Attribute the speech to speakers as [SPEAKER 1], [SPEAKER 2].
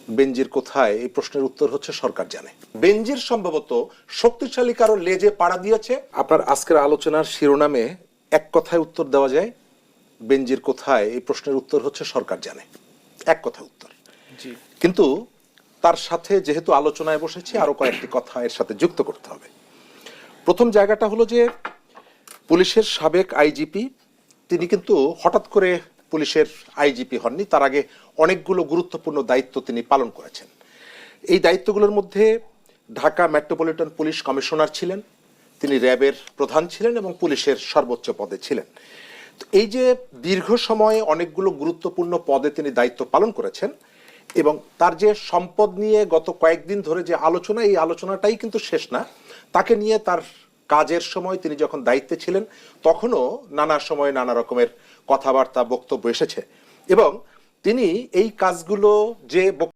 [SPEAKER 1] বেনজির কোথায়, এই প্রশ্নের উত্তর হচ্ছে সরকার জানে। বেনজির সম্ভবত শক্তিশালী কারো লেজে পাড়া দিয়েছে। আপনার আজকের আলোচনার শিরোনামে এক কথায় উত্তর দেওয়া যায়, বেনজির কোথায়, এই প্রশ্নের উত্তর হচ্ছে সরকার জানে, এক কথায় উত্তর। কিন্তু তার সাথে যেহেতু আলোচনায় বসেছি, আরো কয়েকটি কথা এর সাথে যুক্ত করতে হবে। প্রথম জায়গাটা হলো যে পুলিশের সাবেক আইজিপি তিনি কিন্তু হঠাৎ করে পুলিশের আইজিপি হননি, তার আগে অনেকগুলো গুরুত্বপূর্ণ দায়িত্ব তিনি পালন করেছেন। এই দায়িত্বগুলোর মধ্যে ঢাকা মেট্রোপলিটন পুলিশ কমিশনার ছিলেন, তিনি র্যাবের প্রধান ছিলেন এবং পুলিশের সর্বোচ্চ পদে ছিলেন। তো এই যে দীর্ঘ সময়ে অনেকগুলো গুরুত্বপূর্ণ পদে তিনি দায়িত্ব পালন করেছেন এবং তার যে সম্পদ নিয়ে গত কয়েকদিন ধরে যে আলোচনা, এই আলোচনাটাই কিন্তু শেষ না। তাকে নিয়ে তার কাজের সময় তিনি যখন দায়িত্বে ছিলেন তখনও নানা সময়ে নানা রকমের কথাবার্তা বক্তব্য এসেছে এবং তিনি এই কাজগুলো যে